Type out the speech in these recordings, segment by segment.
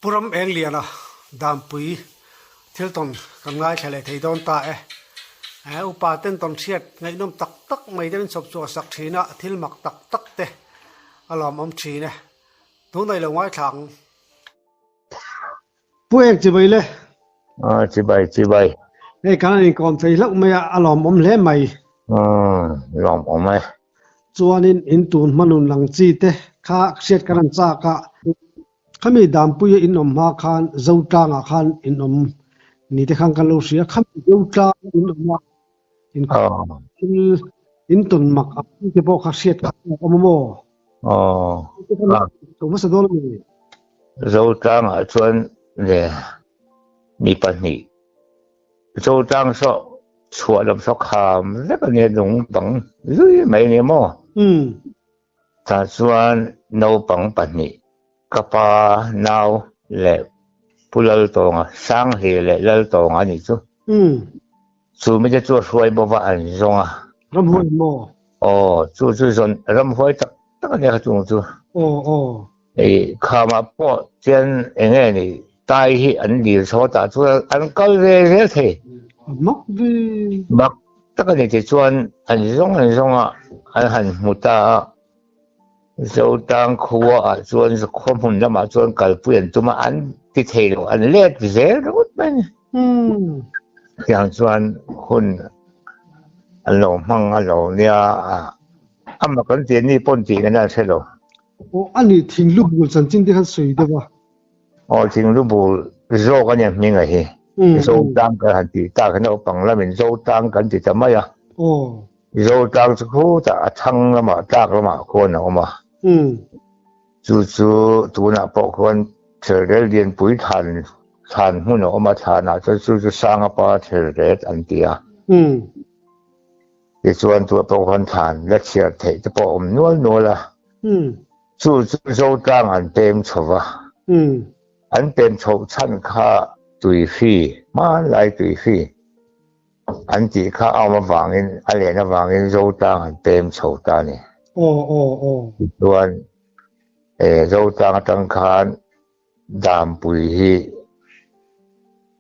puram eng liana dam pui thil ton kan ngai chale thei don ta upa ten ton siat ngai nom tak tak mai den sop chu sak thina thil mak tak tak te alom om thi ne tu nei lo ngai thang puek chi bai le chi bai ei kan in kon thei lak mai alom om le mai lom om mai chuanin in tun manun lang chi te kha siat kan cha ka khami dam pui in om ma khan zotanga khan in om ni te khang kan lo sia khami zota in om ma in tun mak ke bo kha siat ka om mo to ma sa dol ni zotanga chuan le mi pa ni zotang so chua lam so kham le ka ne dong bang zui mai ne mo ta chuan no pang pa ni kapa now le pulal tonga sang he le lal tonga ni chu me je chu hoi bo wa an zonga ram hoi mo chu zon ram hoi tak ne ka chu khama po chen enge ni tai hi an li so ta chu an kal re the mak tak ne je chuan an zonga an han muta zotang khuwa chuan khom hun lama chuan kalpuan tuma an ti thelo an let zel rut ban yang chuan hun alo mang alo nia amma kan ti ni pon ti na selo ani thing lu bul chan chin de khan sui de ba thing lu bul zo kan ya mi ngai hi zotang ka han ti ta kan o pang la min zotang kan ti tama ya zotang chu ta thang lama tak lama kon na ma chu tu na po kon thel lian pui than hu no ma thana chu sang pa thel ret an tia ti chuan tu po kon than la chiar thei te po nual la chu zo tang an tem chowa an tem chho chan kha tui fi ma lai tui fi an ti kha aw ma wangin ale na wangin zo tang an tem chho ta ni tuan zo tang khan dam pui hi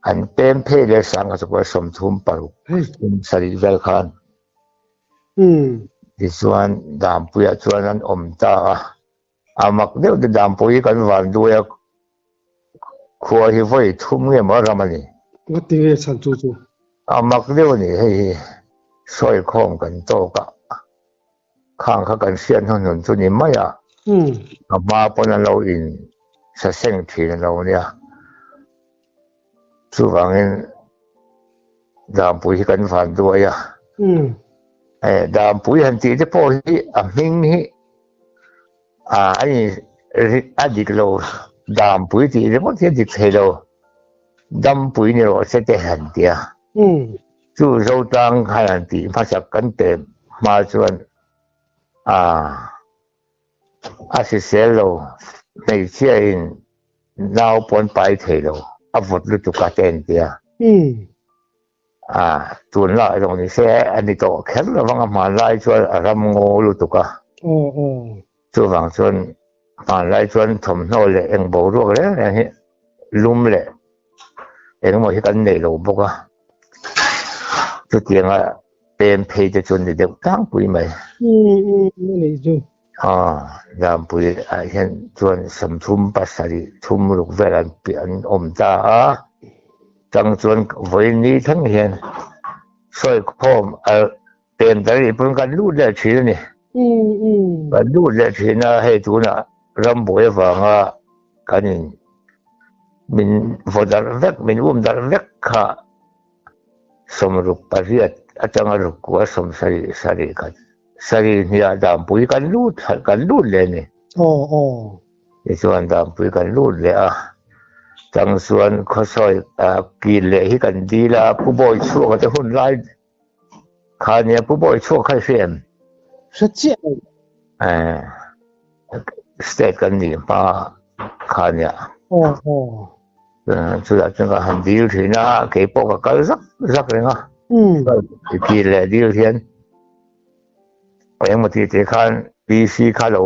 an tem phe le sang ka so som thum paru sari vel khan this one dam pui chuan an om ta amak deu de dam pui kan wan du ya khua hi voi thum nge ma ramani ko ti chan chu amak deu ni hei soi khom kan to ka khang kha kan sian hon chu ni ma ya ma pon an lo in sa seng thi na lo nia chu wangin dam pui kan van du ya dam pui han ti te po hi a ming hi ai adik lo dam pui ti le mo ti dik thelo dam pui ni ro se te han tia chu zo tang khan ti ma sa kan te ma chuan si selo nei chia in now pon pai thelo avot lu tu ka ten tia tun la rong ni se ani to khem la wang ma lai chuan ram ngo lu tu ka chu wang chuan ma lai chuan thom no le eng bo ro le hi lum le eng mo hi kan nei lo bo ka chu tianga pen phe de chun de tang pui mai nei chu dam pui hian chuan sam thum pasari thum luk velan pi an om ta chang chuan voi ni thang hian soi khom ten dari pun kan lu le chi ni kan lu le chi na hei tu na ram boi wanga kanin min vodar vek min dar vek kha somruk pariat atang ruk ko som sari kan sari ni dam pui kan lu le ni chuan dam pui kan lu le chang suan khosoi ki le hi kan di la pu boi chu ka te hun lai khania pu boi chu khai fiam sa che state kan ni pa khania chu la chang ka han dil thina ke po ka kal zak renga ki le dil hian ayang mati te khan PC kha lo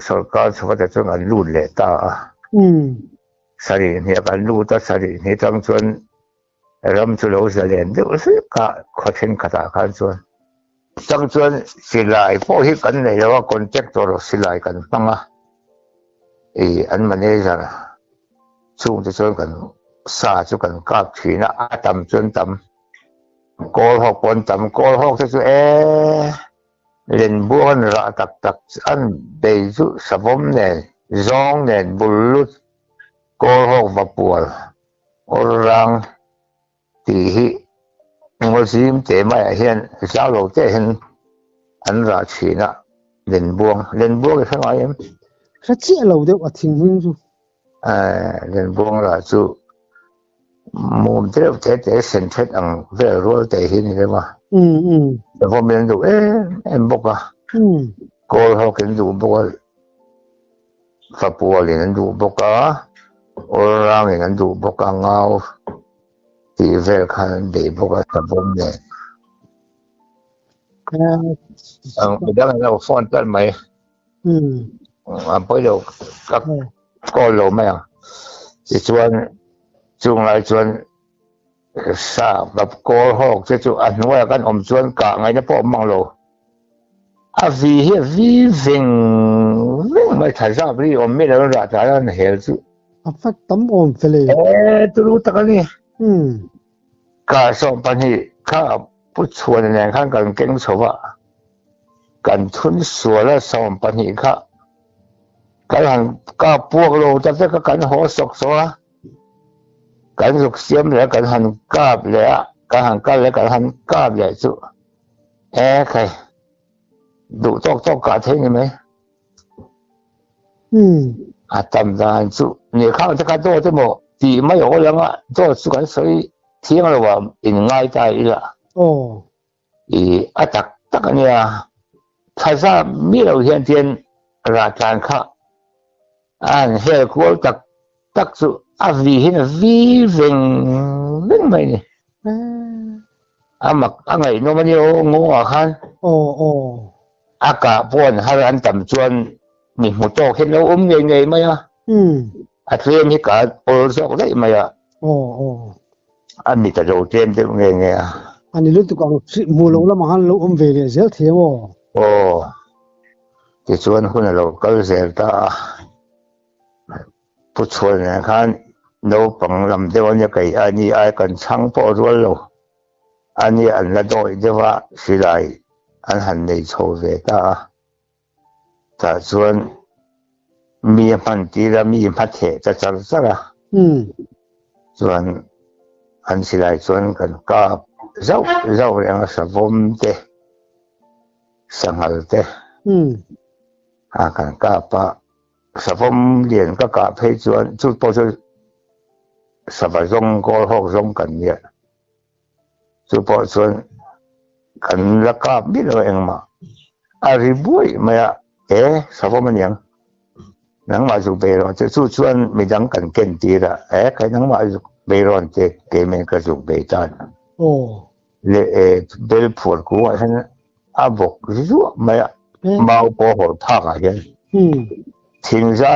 sarkar chwa ta chung an lu le ta สรีเฮียกันรู้ตัดสรีเฮียจังชวนรำชุโลเสลียนเดี๋ยวสิกะขอเช่นกระตาขันชวนจังชวนสิลายพวกที่กันในระว่าคนเจ็กตัวสิลายกันปังอ่ะอันมันนี่จ้ะช่วงจะชวนกันซาชวนกันกาบขีนะต่ำจนต่ำโกลหกคนต่ำโกลหกจะชวนเล่นบัวระตักอันเบยุสะบมเนี่ยจองเนี่ยบุรุษโกลหกมาปัวอรังตีหิงอซิมเตไม่เห็นเจ้าโลกเตเห็นอันราชีนะเล่นบัวกันทั้งหลายถ้าเจ้าเราเดี๋ยวทิ้งมึงจูเล่นบัวราจูมุมเดียวเตเส้นเช็ดอังเวรัวเตหินนี่เลยว่าแต่พอมันดูบอกว่าโกลหกเห็นดูบอกว่าฝักบัวเลยนั้นดูบอกว่าอรังเลยนั้นดูบอกว่าเงาที่เวลคันเดบอกว่าสะบมเนี่ยไม่ได้เราฟอนกันไหมพอเดี๋ยวก็โลไม่อ่ะจะชวนจุงไรชวนทราบแบบโกหกจะจุอันว่ากันอมชวนกะไงนะพ่อมังโลวีเฮวีวิ่งไม่ถ่ายทราบรีอมไม่ได้รักษาแล้วเหี้ยจุฟัดตั้มอมเฟลตุรู้ตักนี่กาส่งปัญหาข้าผู้ชวนเนี่ยข้างกันเก่งชวะกันทุนสัวและส่งปัญหาข้ากันหันก้าพวกเราจะได้กันหัวสกสัวกันสุกเสียมแล้วกันหันกาบแล้วกันหันกันแล้วกันหันกาบใหญ่จุใครดูต้องกาเท่นี่ไหมตำนานจุเนี่ยข้าวจะกันโตจะหมดที่ไม่有人啊做主管所以听了我应该在了ตักเนี่ยภาษามีเราเห็นเทียนราชการข้าเฮลกูตักสุวีเห็นวีวิ่งไหมเนี่ยมักไงโนมันโยงูอ่ะคันอากาศพ่นให้อันต่ำจวนมีหมูโตเห็นแล้วไงไหมอ่ะเตรียมให้การโปรโซกได้ไหมอ่ะอันนี้จะเราเตรียมได้ไงอ่ะอันนี้รู้ตัวก่อนมูลแล้วมันรู้เวลีเสียเทียวที่ชวนคนเราก็เสียตาผู้ชวนนะครับเราปังลำเดียวเนี่ยไก่อันนี้ไอ้กันช่างพอรู้แล้วอันนี้อันละโดยเดียวว่าสิไรอันหันในโชว์เวตาแต่ชวนมีมันตีละมีพัดเถจะจัดสักละส่วนอันสิไรส่วนกันก็เจ้าเรื่องสะบมเตสังหารเตกันก็ปะสะบมเรียนก็กะเพจวนจุดพอจะสบายรงก็หกรงกันเนี่ยจุดพอส่วนกันแล้วก็มิเราเองมาริบุยมาสะบมมันยังนังมาจุเบรอนจะสู้ชวนไม่ดังกันเก่งตีละใครนังมาจุเบรอนเจเกมก็จุเบจานเลเบลพูดกูว่าฉันบอกจู่ไม่มาพอหัวพักอะไรทิ้งซะ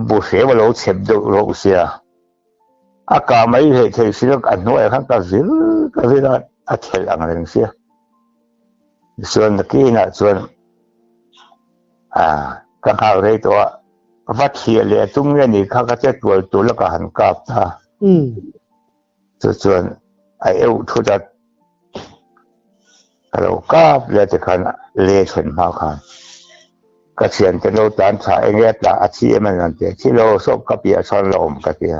บุเสียว่าเราเจ็บดูเราเสียอากาศไม่เหตุที่สิ่งอันนู้นข้างกับสิ่งนั้นอัดเทอะไรเสียส่วนกี้นะส่วนก็ข่าวเรื่องตัววัดเทียเลยตรงนี้นี่เขาก็จะตัวแล้วก็หันกลับท่าส่วนไอ้ทุจริตเราก็เลยจะขันเลี้ยชนมาขันก็เสียนจะเราตามสายเงี้ยแต่อาชีพมันนั่นเองที่เราสอบกับเปียชอนลมกับเปีย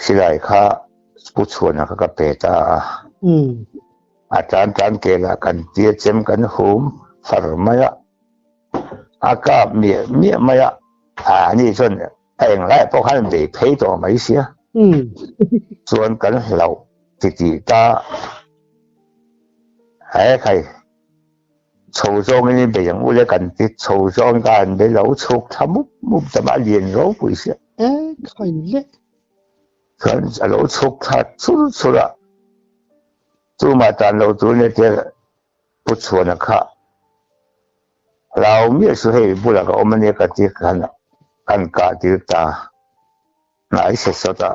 สิไรค่ะผู้ชวนเขาก็เปตาอาจารย์เกล้ากันเตี้ยเจมกันหูมฝรั่งไม่ละอากาศเมียไม่ละนี่ส่วนเองไล่พวกเขาเด็กเพย์ตัวไม่เสียส่วนกันเราติดตาใครโชว์จงนี่เป็นอย่างว่ากันที่โชว์จงกันเป็นเราโชว์ทำมุกจะมาเรียนรู้ไปเสียใครเนี่ยส่วนเราโชว์ทัดสุดละจู่มาตอนเราตัวเนี่ยจะผู้ชวนนะครับเราไม่ใช่ให้บุรุษก็มันเนี่ยก็ที่กันกาติตา nai se sota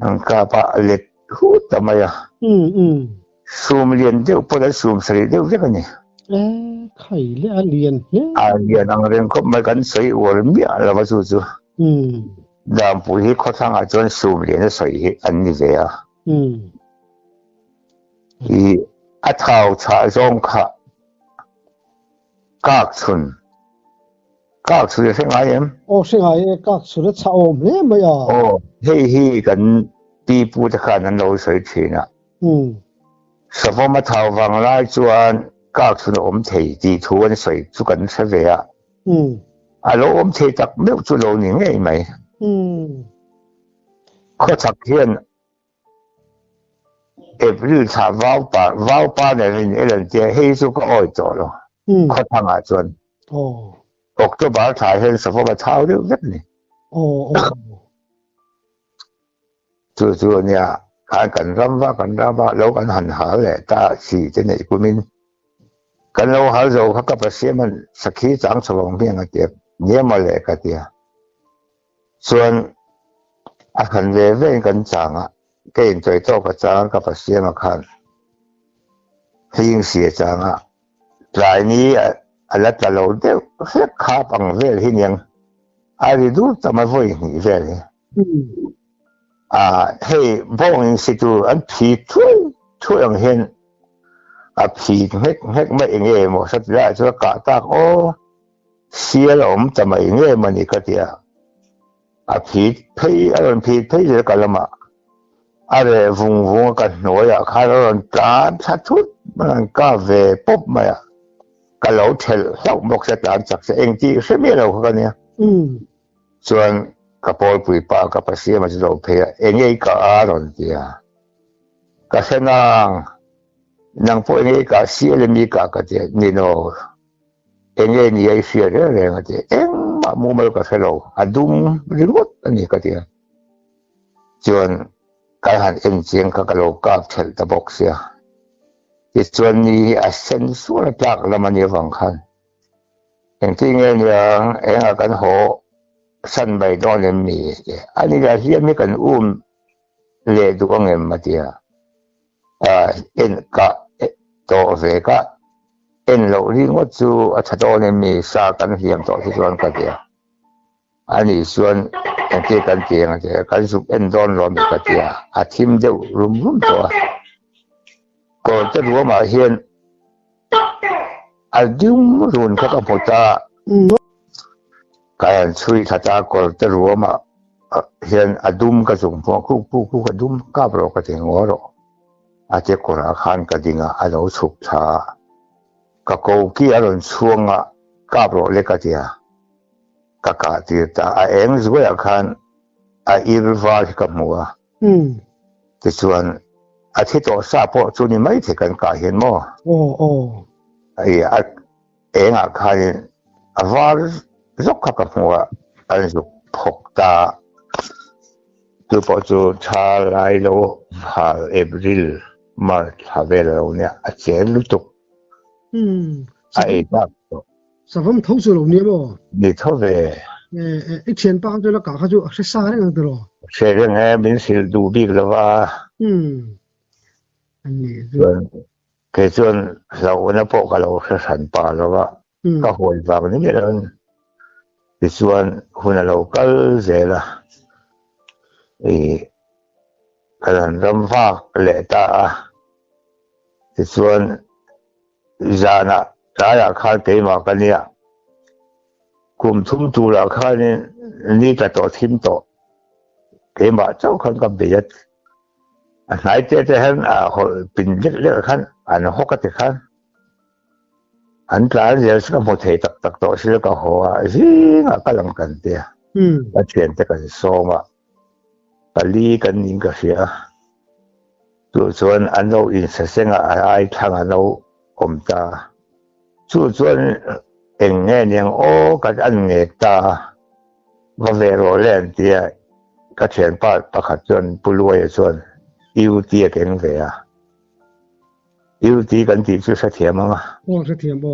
ang kapa let hu tamaya sum lien deu poda sum sri deu je kan ni ไข่และอาเลียน lien ang ren ko mai kan sei or mi ala ma su su dam pu hi kho thang a chon sum lien sei hi an ni ve a i a thau cha zong kha kak chun se ngai em โอ้สิงหายกักสุดชะอมเลยมั้ยอ่ะ hei hi kan pi pu ta khan an lo sei thina sa fo ma thau wang lai chuan kak chun om thei ti thuan sei chu kan se ve a a lo om thei tak meu chu lo ni ngei mai kho chak hian April cha vau pa ne rin elan te hei chu ko oi to lo kho thang a chuan October thai hen sa fo ma thau deu vet ni chu nia kan ram wa lo kan han ha le ta si te nei ku min kan lo ha zo kha ka pa se man sakhi chang chawang biang a te ne ma le ka tia chuan a kan ve kan chang a ke in choi to ka chang ka pa se ma khan hing sia chang a lai ni ala ta lo de se kha pang vel hi niang a ri du ta ma voi ni vel hey bong situ an phi thui ang hen a phi hek ma enge mo sat la chu ka ta o sial om ta ma enge mani ka tia a phi phei an phi phei le ka lama are vung ka no ya kha ron ta sa thut man ka ve pop ma ya ka lo thel hlok mok sa ta chak se eng ti se me lo ka nia chuan ka pol pui pa ka pa sia ma zo phe engei ka a ron tia ka senang nang po engei ka sia le mi ka tia ni no engei ni ai sia re nga tia eng ma mu mal ka selo adum ringot ani ka tia chuan ka han en chiang ka lo ka thel ta box sia ti chuan ni a sen su la tak la mani wang khan eng ti nge yang eng a kan ho san bai don le mi ani ga hian mi kan le du ang em matia en ka to ve ka en lo ri ngo chu a tha don le mi sa kan hiam to chu chuan ka tia ani chuan en ke kan ke nga te kan su en don lo mi ka tia a thim deu rum to ko te ru ma hian a dum run ka ka pota kan chui thata kol te ruama hian adum ka chung po ku ka dum ka bro ka te ngoro ate kora khan ka dinga alo chuk tha ka ko ki aron chuanga ka bro le ka tia ka ti ta a eng zwe khan a irwa ka muwa te chuan a thi to sa po chu ni mai the kan ka hian mo ai a eng a khan a var zok ka phwa an zu phok ta tu po chu cha lai lo ha April March havel lo ne a chen lu tuk ai ba sa phom thau chu lo ne mo ni tho ve e chen pa chu la ka kha chu se sa re ng lo se re nge min sil du bi lo wa an ni ke chuan lo na po ka lo sa san pa lo wa ka hoi ba ni me ron Isuan huna local zela kalan ramfa leta isuan zana raya khal keima kania kum thum tu la khani ni ta to thim to keima chau khan ka beyat anai te han a hol pin le khan an hokat khan an tlan je ska mo thei tak to sil ka ho a zinga kalang kan te a chen te kan so ma pali kan ning ka sia tu chuan an lo in sa senga ai thang an lo om ta chu chuan eng nge niang o ka an nge ta va ve ro len tia ka chen pa pakhat chuan puluai chuan iu tia keng ve a yêu tí gần tí chú sát thiểm mà sát thiểm bò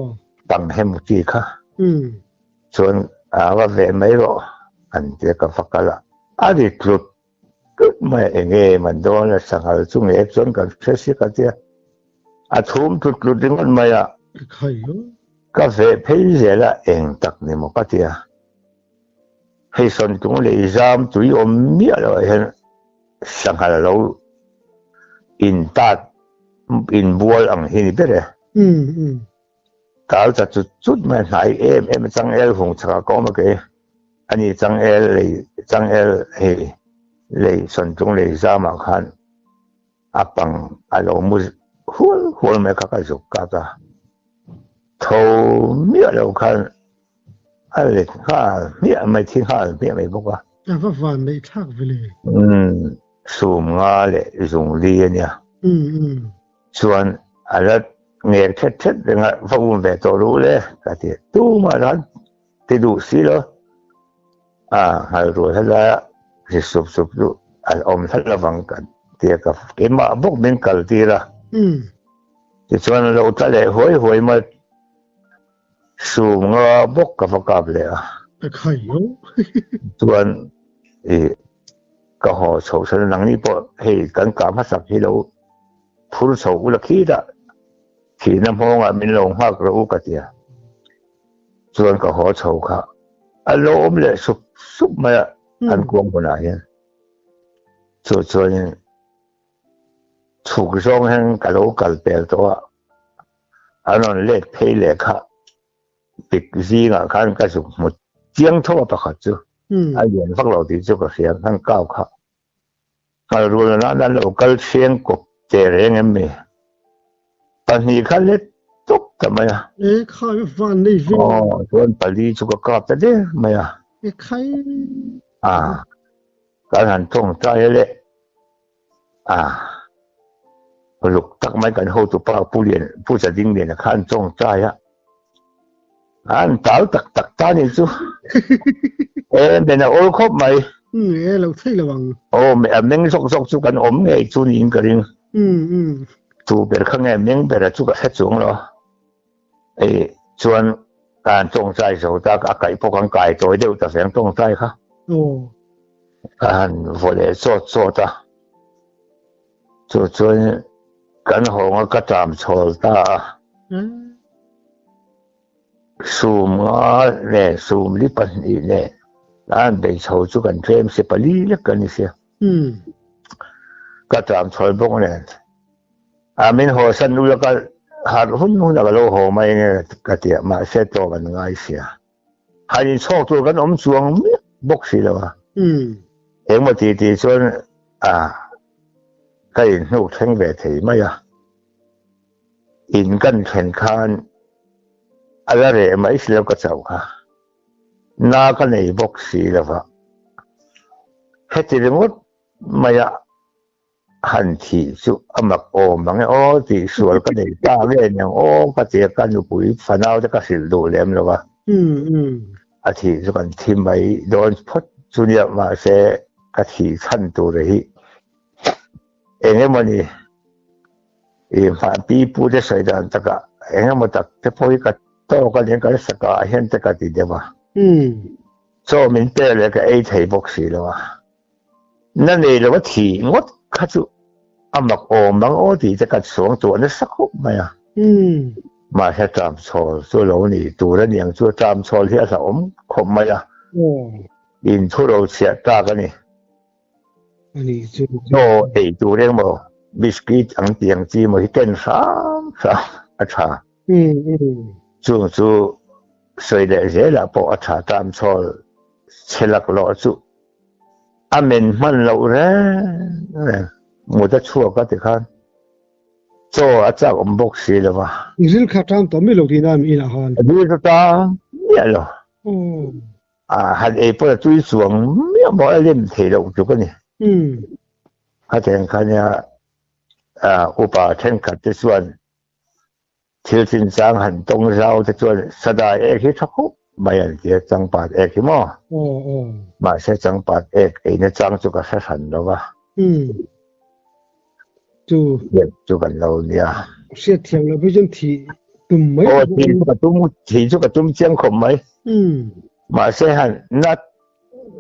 bằng hem một tí khá xuân và về mấy rồi anh chỉ có phát cả là Adi klub mai enge man don la sangal chung e chon kan phesi ka tia athum tut dingon maya khayo ka ve phei zela eng tak ni mo ka tia hei son tung le exam tui om mi lo hen sangal lo in tat in bual ang hini bere tal ta chut mai nai em chang el hung cha ko ma ke ani chang el hei lei son tung lei zama khan apang alo mu hul me ka zuk ka ta tho mi alo khan ale kha mi mai thi kha mi mai bo ka fa van nei thak vele sum nga le zung li nia chuan ala nger thet nga fa un ve to ru le ka ti tu ma ran ti du si lo hal ru hala si sup du al om thalawang kan tia ka kema bok min kal tira ti chuan lo ta le hoi ma sum nga bok ka fa kap le khayo chuan ka ho chho san nang ni po hei kan ka ma sak hi lo phur chho u la khi da khi na monga min lo hak ro ka tia chuan ka ho chho kha alo om le sup ma an kuang ko na hian chuan chuk zong hen ka lo kal pel to anon let phei le kha pik zi nga khan ka su mu chiang tho pa kha chu a yen fak lo ti chu ka siang han kaw kha ka ru na dan lo kal siang ko che reng em me pan ni kha le tok ta ma ya khai van nei vi chuan pali chu ka kap ta de ma ya khai ka han thong trai le luk tak mai kan ho tu pa pu cha ding le na khan chong trai an tal tak ta ni chu be na ol khop mai lo thei lawang me meng sok chu kan om nge chu ni in ka ring tu ber khang nge meng ber chu ka sa chung lo chuan kan chong trai so ta ka kai po kan kai toi deu ta feng chong trai kha kan vo le so ta chuan kan ho nga ka tam chol ta sum nga le sum li pan ni le an be chho chu kan trem se pali le kan ni se ka tam chol bong le amin ho san nu ka har hun nu na lo ho mai ne ka ti ma se to kan ngai sia hai chok tu kan om chuang bok si lo eng ma ti chuan kai nu theng ve thei ma ya in kan khen khan ala re mai silo ka chau kha na ka nei bok si la va heti remot maya han thi chu amak o mang o ti sual ka nei ta le nyang o ka te ka nu pui fanau te ka sil do lem lo wa a thi chu kan thim mai don phot chunia ma se ka thi khan tu re hi engemani fa pi pu de sai dan ta ka engemo tak te poi ka to ka len ka sa ka hen te ka ti de wa so min te le ka ei thei bok si lo wa na nei lo thi ngot kha chu amak o mang o ti te ka song tu na sa khop ma ya ma sa tam chol so lo ni tu ra niang chu tam chol hi sa om khop ma ya in thu ro sia ta ka ni ani chu ei tu reng mo biscuit ang tiang chi mo hi ken sa a tha chu soi de je la po a tha tam chol chelak lo chu amen man lo re mu ta chu ka ti khan cho a cha om bok si lo wa ril kha tam to mi lo ti na mi na han du ta ya lo han e po tu suang mi mo lim thei lo chu ka ni ha ten khan ya upa then kat te suan thil sin sang han tong rau te chuan sada e hi thakhu mai an ke changpat e hi mo ma se changpat e na chang chu ka sa san lo wa chu kan lo nia se thiang lo bi jon thi tum mai thi chu ka tum chiang khom mai ma se han nat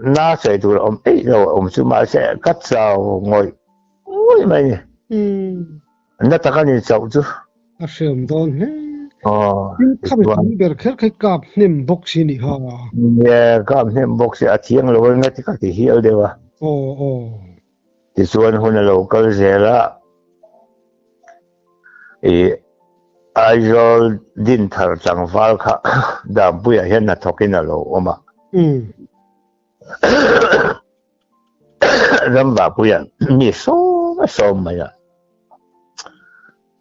na sai tu om lo om su ma se kat sao ngoi oi mai na ta kan ni chau chu a shem don he oh kha be ber kher khai kap nem box ni ha ye kap nem box a thiang lo nga ti ka ti hial dewa ti suan hun lo kal zela Aizol din thar changwal kha dam puya hian na thokin a lo oma ramba puya mi so maya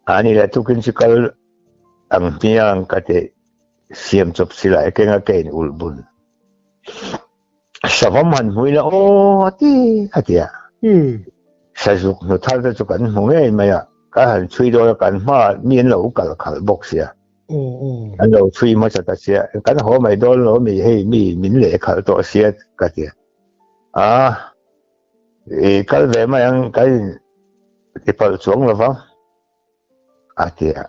ani la tukin sikal ang tiang kate siam chop sila ekenga kain ulbun sawaman huila ati atia sajuk no thalda chukan hunge maya ka han chui do kan ma mien lo kal khal bok sia an lo chui ma cha ta sia kan ho mai do lo mi hei mi min le khal to sia ka tia kal ve ma yang kai ti pal chuang lo wa atia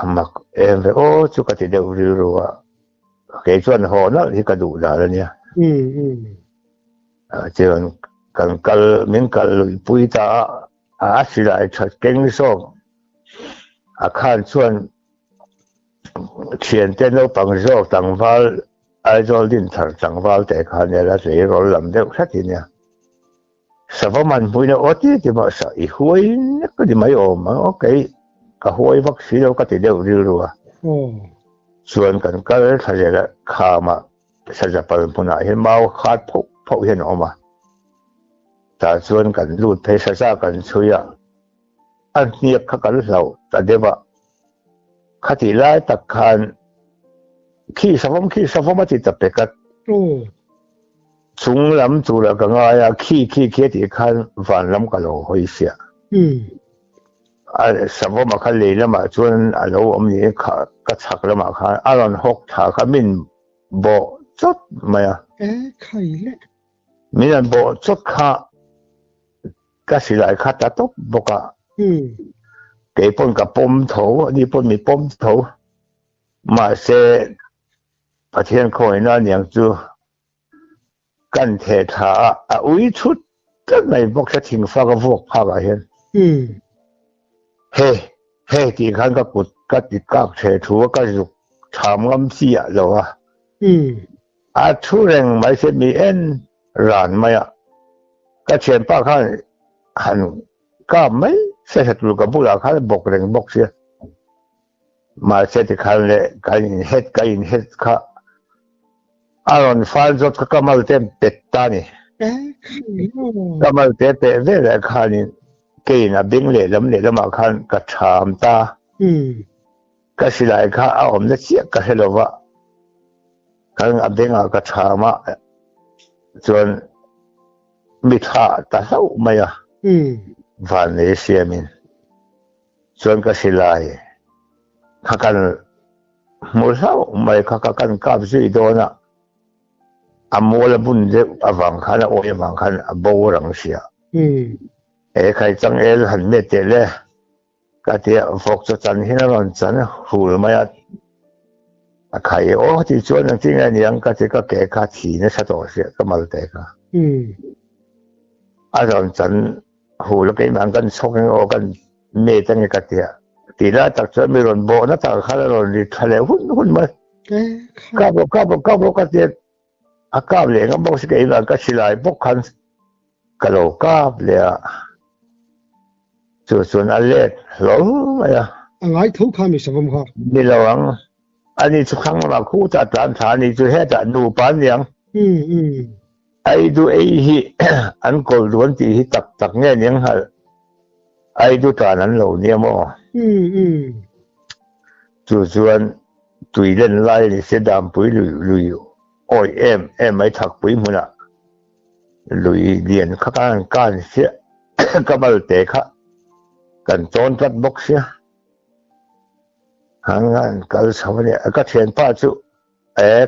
amak em ve chu ka ti deu ri ro wa ke chuan ho na hi ka du da la nia chuan kan kal min kal pui ta sila ai chat keng so a khan chuan thian ten lo pang zo tangwal ai zol din thar changwal te khan ne la sei rol lam deuh thathinia sawaman puina oti ti ma sa I huai ne ka di mai om okay ka huai vak si lo ka ti deuh ri ruwa chuan kan kal thajela khama sajapal puna hi mau khat phau hian oma ta chuan kan lut phei sa kan chuya an niak kha kan hlau ta dewa khati lai tak khan khi savam ati tapekat chung lam chu la ka nga ya khi ti khan van lam ka lo hoi sia savam kha le lama chuan alo om ni kha ka chak lama kha aron hok tha kha min bo chot maya khai le min bo chot kha ka silai kha ta top boka ke pon ka pom tho ni pon mi pom tho ma se pathian khoi na nyang chu kan the tha a ui chut ta mai bok sa thing fa ka vok pha ga hian he ti khan ka kut ka ti kak the thu ka ju tham ngam si a lo a thu reng mai se mi en ran maya ka chen pa khan han ka mai se tu ka bula khan bok reng bok sia ma se ti khan le ka in het kha aron fal zot ka kamal tem petani kamal te pe ve le khan ke na bing le lam khan ka tham ta ka silai kha a om na chia ka helova kan abenga ka thama chuan mi tha ta sau maya van le siamin chuan ka silai kha kan mul sau mai kha kan kap zui dona amola bun de awang khan o awang khan abo rang sia khai chang el han me te le ka te vok cho chan hin ron chan hul maya a khai o ti chuan ang ting ani ang ka te ka ke kha thi na sa to sia ka mal te ka a ron chan hul ke mang kan chok o kan me tang ka te ti la tak cha mi ron bo na ta kha ron ri thale hun ma ka bo ka te a ka le ngam bo se ke la ka silai bok khan ka lo ka le chuan a let lo maya angai tho kha mi savam kha ni lawang ani chu khang ma khu ta tan tha ni chu he ta nu pan yang ai du ei hi an kol duan ti hi tak nge nyang hal ai du ta nan lo ni mo chuan tui len lai ni se dam pui lui oi em mai thak pui muna lui lian kha kan sia kamal te kha kan chon tat box sia hangan kal sawne ka thian pa chu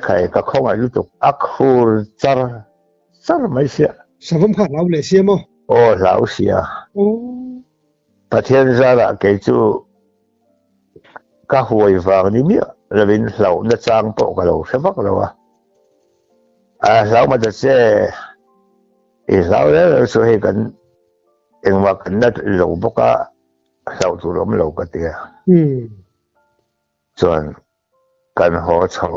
khai ka khong ai lu tuk akhur char mai sia savam kha lau le sia mo lau sia pathian zara ke chu ka huai wang ni mi lavin hlau na chang po ka lo sevak lo lau ma da se sao đó số hay cần em mà cần đất lầu bốc á sau tụ lắm lầu cái tiền chuẩn cần hỗ trợ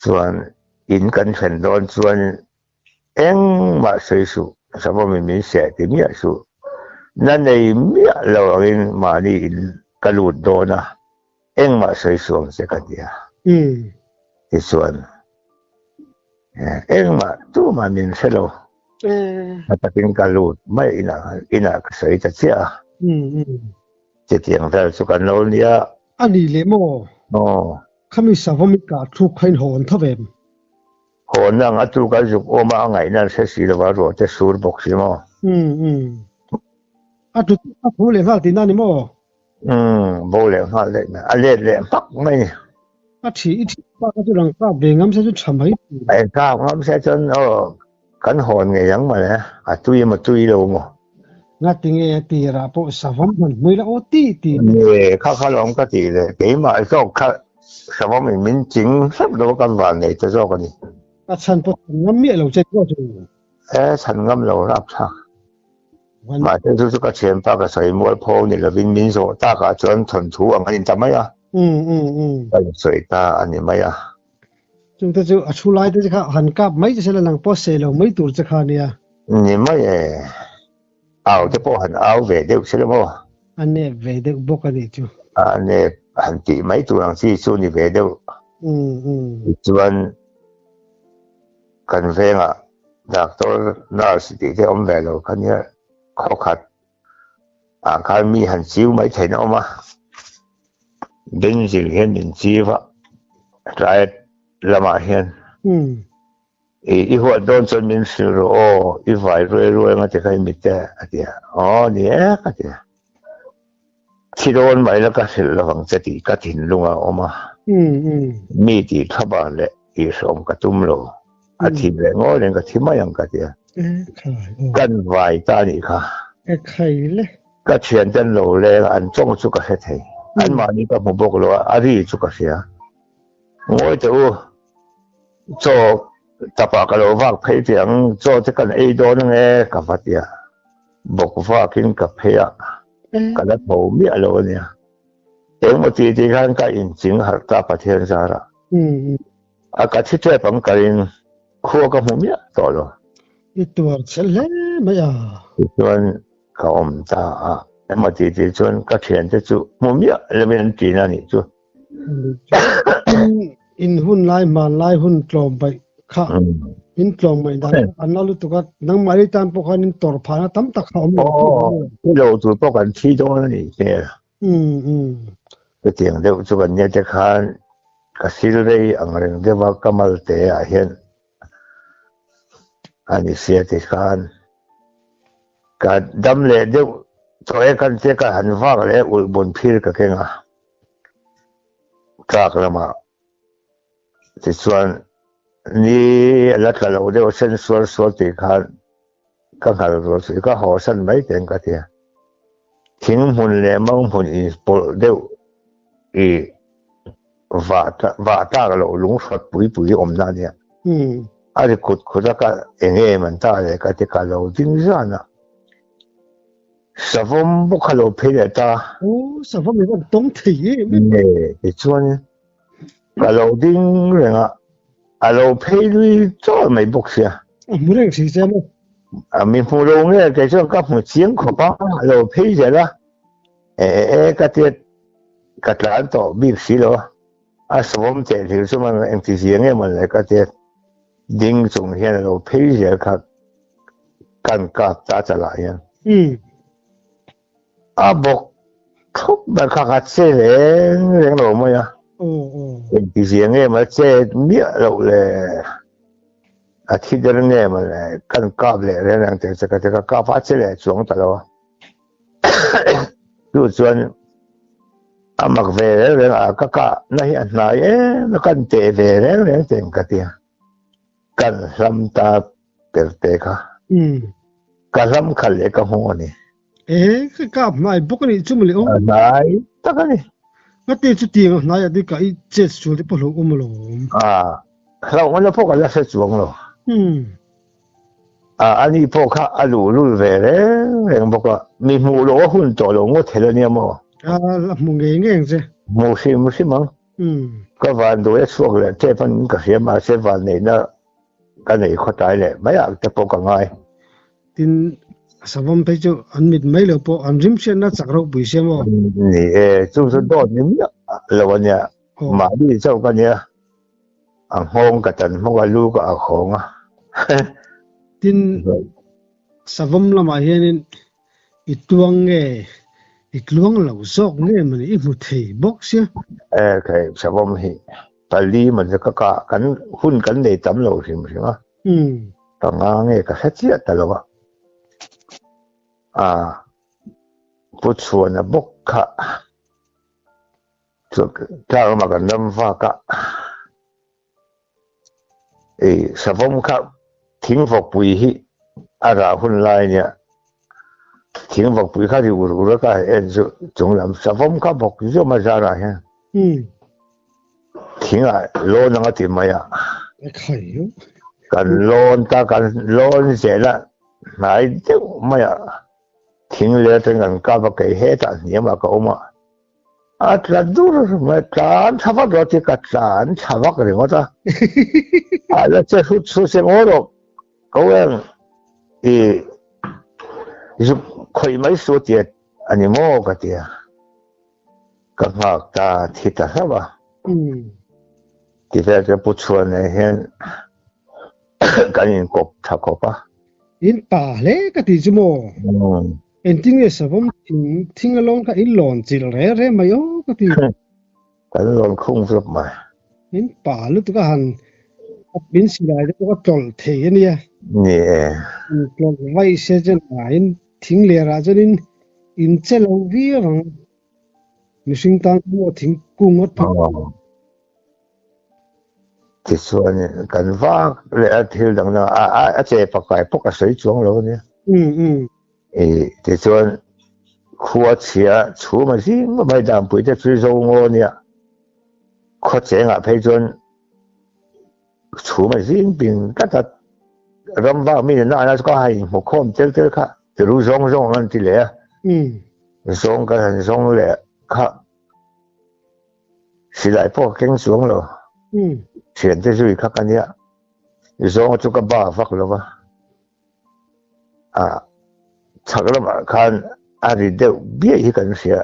chuẩn in cần phần đòn chuẩn em mà xây số sao mà mình sẽ thì miễn số nên này miễn lầu in mà đi cái lụt đòn à em mà xây số sẽ cái tiền thì chuẩn em mà tu mà mình sẽ lầuแต่เป็นการหลุดไม่อินะเสยจะเสียจะเตียงแต่สุกันเราเนี่ยอันนี้เลยมั้งเขามีสาวมิกาทุกข์ให้หอนท่าเวมหอนนั่งอัตุกันสุกโอมาไงนั่นเสียสีแล้วว่าเราจะสูดบกสิมั้งอัตุเลยว่าที่นั่นนี่มั้งบ่เลยว่าเลยนะอันเล่ปักไม่อันที่ป้าก็จะรังป้าเบงงั้นเสียจนทำให้ไอ้ข้าวงั้นเสียจนกันหอนไงยังมาเนี่ยตุยมาตุยลงงัดยังไงตีระพวกสาวมันไม่ละโอตีเนี่ยข้าลองก็ตีเลยเกี่ยมาไอ้ก็ข้าสาวมันมินจริงสักตัวกันวันเลยจะโกันนี่ฉันพองั้นมีเราจะก็จะฉันงั้นเรารับชักมาเจ้าสุกเชียนป้าก็ใส่หมวกพอนี่ละวินมินโซตากาจนทนถูอันนี้ทำไมอ่ะก็สวยตาอันนี้ไม่อ่ะจึงจะชุไลจะค่ะหันกับไม่จะเสร็จหลังพอเสร็จแล้วไม่ตูจะค่ะเนี่ยนี่ไม่เอาจะพอหันเอาเวเดียวเสร็จมั้งอันนี้เวเดียวบอกกันดิจูอันนี้หันตีไม่ตูหลังที่สู้นี่เวเดียวจวนกันเวงอ่ะจากตัวน่าสติที่อมเวลเราคันนี้เขาขัดเขามีหันซิวไม่ใช่เนาะมาเป็นสิ่งเห็นเป็นชีวะใจละมาเห็นอีหัวโดนจนมินสิโรอีฝ่ายรวยๆมันจะใครมิแต่อะเดียเนี่ยก็เดียที่โดนไปแล้วก็สิระวังสติก็ถิ่นลงออกมามีที่ขบานและอีสมกระตุ้มโลอาทิตย์แรงเลยก็ที่ไม่ยังก็เดียกันไหวตานี่ค่ะใครเลยก็เชียนจันโลเลยอันจงสุกเสถียอันมานี่ก็ผมบอกเลยว่าอารีสุกเสีย我就做大把个老法配点做这个 A 多那个干法的木法跟个配啊个那头灭了呢等我弟弟看个眼睛还大把天上了个去这帮个人哭个后面到了一多钱嘞没呀一段个我们大啊我弟弟转个钱就做后面那边地那里做อินหุ่นลายมาลายหุ่นกลอมไปค่ะอินกลอมไม่ได้อันนั้นรู้ตัวก็นังมาริตันพวกนั้นตอร์พานะตั้มตะขาวที่เราตัวพวกกันที่ตรงนั้นนี่เนี่ยก็เตียงเดี๋ยวจุกันเนี่ยจะขานก็สิเลยอังเรื่องเดี๋ยวว่ากำมัลเตะเห็นอันนี้เสียที่ขานก็ดำเลยเดี๋ยวตัวเองกันเจ้าก็หันฟ้าเลยอุบลพิรก็เก่งอ่ะกากละมาที่ส่วนนี้ลัดกันเราเดี๋ยวเส้นส่วนที่ขาก็ขาดตัวสิก็ห่อเส้นไม่เต็มกันเดียทิ้งหุ่นเลยมั่งหุ่นอีปอเดี๋ยวอีว่าตาเราลุงสดปุ๋ยอมนั่นเนี่ยอะไรขุดก็เองมันตาเลยก็ที่เราจริงจังนะสฟมบุคลาเพลตาสฟมมีคนต้องถี่เนี่ยที่ส่วนก็เราดิ้งเรื่องเราเพลด้วยจ้อไม่บุกเสียไม่เรื่องสิใช่ไหมมีผู้ลงเนี่ยแต่ช่วงกับหัวเสียงขบ้าเราเพลเสียละก็เทียดกัดหลานต่อบีบสีแล้วสมมติถือสมัยเอ็มทีเสียงเนี่ยมันเลยก็เทียดดิ้งส่งเห็นเราเพลเสียครับกันกับตาจะไหลบอกทุกแบบขาดเสียเรื่องเราไม่อะเป็นที่เสียงเนี่ยมันเจ็บเมียเราเลยอาทิตย์เดียวเนี่ยมันเลยกันกาบเลยเรื่องนั้นแต่ก็กาบฟ้าเฉลี่ยช่วงตลอดดูส่วนมักเวรเรื่องก็นั่นไหนแล้วกันเตะเวรเรื่องเต็มกันเดียกันลำตาเปิดเตะค่ะกันลำขันเลยกับหัวนี่คือกาบนายบุกนี่จุ่มเลยนายตั้งนี่ก็ตีจุดที่นายดีกับอีเจ็ดส่วนที่พวกเราอุ้มลงเราวันละพวกกันละเสียจวงหรอ อันนี้พวกเขาอรูรู้เวลเองบอกว่ามีหมู่โลหุ่นตัวลงว่าเทเลเนี่ยมั้งมุงเองซิหมู่สิมั้งก็วันดูสวกเลยเจ้าพันก็เสียมาเสียวันนี้นะกันไหนเข้าใจเลยไม่อยากจะปกง่ายตินสวมไปจูอันมิดไม่เหลือปอันริมเชียนน่าจักรบุยเสียมั้งนี่จุดสุดโดดนี่แล้ววันเนี้ยมาดีเจ้ากันเนี้ยอังห้องกันจันเมื่อวันลูกก็เอาของตินสวมละมาเห็นอีตวงเงอีกลวงเหล่าซอกเงมันอีมุเทบอกเสียเคยสวมหิตาลีมันจะก็กันหุ้นกันในตำเหล่าสิมั้ยต่างงเงก็เสียตลอดผู้ชวนบกค่ะจุดถ้ามากันน้ำฟ้ากะสวมครับทิ้งฝกปุ๋ยที่อาราหุ่นลายเนี่ยทิ้งฝกปุ๋ยข้าที่อุรุแล้วก็จงลำสวมครับฝกปุ๋ยจะมาจากไหนทิ้งโลนังติมายะกันโลนตากันโลนเสร็จแล้วไหนเจ้าไม่ทิ้งเลยถึงกันก้าวไปเหตุเนี่ยมาก็มาจะดูไม่จานชาวบ้านเราที่กัดจานชาวบ้านกันเลยว่าจ้าแล้วจะสุดเสียงโอ้โหเขาเองจะคอยไม่สุดเดียดอันนี้โม่กันเดียกับหากตาที่ตาใช่ป่ะที่แท้จะพูดชวนเห็นกันยินกบทักกบป่ะยินป่าเล็กก็ที่จมูกเอ็นทิ้งสวมทิ้งลงก็อินหลอนจิลเร่ไม่ยก็ที่กันหลอนคุ้งสุดมาอินป่าลุตก็หันบินสิได้ก็จอลเทียนี่กลองไว้เสียจนอินทิ้งเลราจนอินเจลวีรังมิสิงตังก็ทิ้งกุ้งก็ที่ส่วนกันว่าเลยที่ดังนั้นเจ็บปากไก่พวกกระสือจวงแล้วเนี่ยที่ส่วนขวดเสียชูมาสิไม่ดำปุ๋ยจะซื้อโรงเนี่ยขวดเสียงไปจนชูมาสิปิงก็จะรำว่ามีน้อยแล้วก็ให้หมกข้อมเจอค่ะจะรู้ทรงนั่นที่เหลือทรงกันทรงเลยค่ะสิได้พวกเก่งสวงแล้วเขียนจะช่วยข้ากันเนี่ยทรงจุกบ้าฟักแล้ววะชักแล้วมาคันอะไรเดียวเบี้ยกันเสีย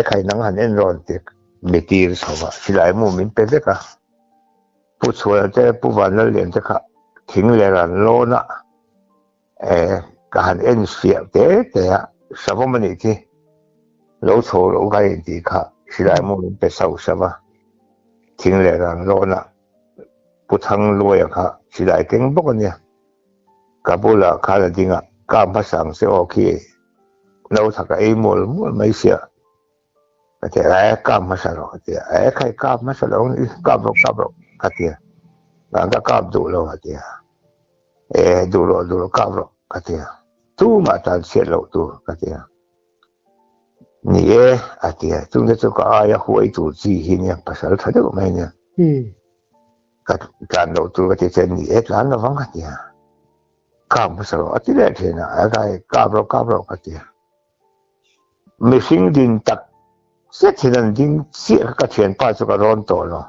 ใครนั่งหันเอ็นร้อนเด็กไม่ตีสาวะสิหลายมุมมันเป็นเด็กอะผู้ช่วยจะผู้วันแล้วเรียนจะค่ะทิ้งเลยรันโลนะการเอ็นเสียแต่สาวมันอีกทีเราโชว์เราก็ยังดีค่ะสิหลายมุมมันเป็นสาวใช่ปะทิ้งเลยรันโลนะผู้ทั้งรวยอะค่ะสิหลายเก่งพวกเนี่ยกับผู้ละข้าจริงอะการภาษาเสียโอเคเราถักไอ้หมดไม่เสียแต่การภาษาเราแต่ใครการภาษาเราการเรากันเดียแล้วก็การดูเรากันเดียดูเราการเรากันเดียตู้มาตอนเสียเราตู้กันเดียนี่กันเดียตู้เนี่ยจะก็อยากให้ตัวจีนเนี่ยภาษาเราทัดก็ไม่เนี่ยการเราตู้กันเดียนี่ร้านเราฟังกันเดียการภาษาเราที่แรกเห็นนะอะไรการเรากันเดียไม่สิ่งดินตักเสียที่นั่นดินเสียก็เทียนป้าจะก็ร้อนตัวเนาะ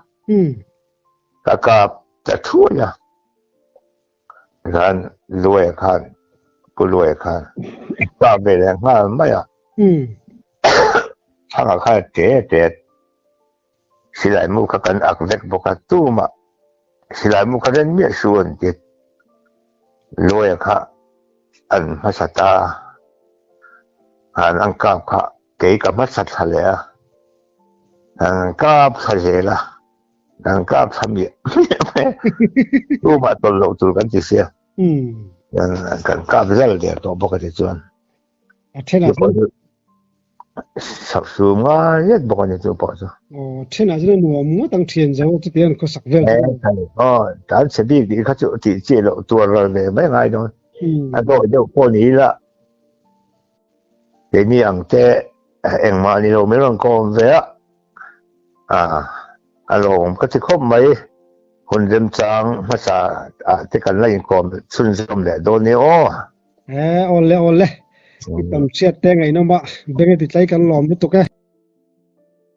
ก็จะทั่วเนี่ยการรวยขันผู้รวยขันก็ไปแรงมากไม่ถ้าข้าเจ๊สิหลายมุขกันอักเล็กบอกตู้มาสิหลายมุขกันมีส่วนเด็ดรวยขันอันภาษาตาอันกาบค่ะเกี่ยวกับมัสยิดเลยกาบทะเลละกาบทำเนี่ยรู้มาตลอดตัวกันที่เสียกันกาบเรื่องเดียวตัวปกติส่วนสับสนว่าเยอะบอกเนี่ยตัวปกติเช่นอาจจะหนูมั่วตั้งเทียนจะว่าจะเปลี่ยนก็สักเวลการเสด็จดีเขาจะติดเจริญตัวเราเลยไม่ง่ายโดนตัวเดี๋ยวพวกนี้ละเดี๋ยวนี้อังเจ้มานี่เราไม่ต้องโกงเสียอารมณ์ก็จะคบไหม คนเริ่มจางภาษาที่กันไล่กอมสุนสมแหละโดนนี่on le ติดตามเชียดแต่ไงน้องบะเบงติดใจกันหลอมตุก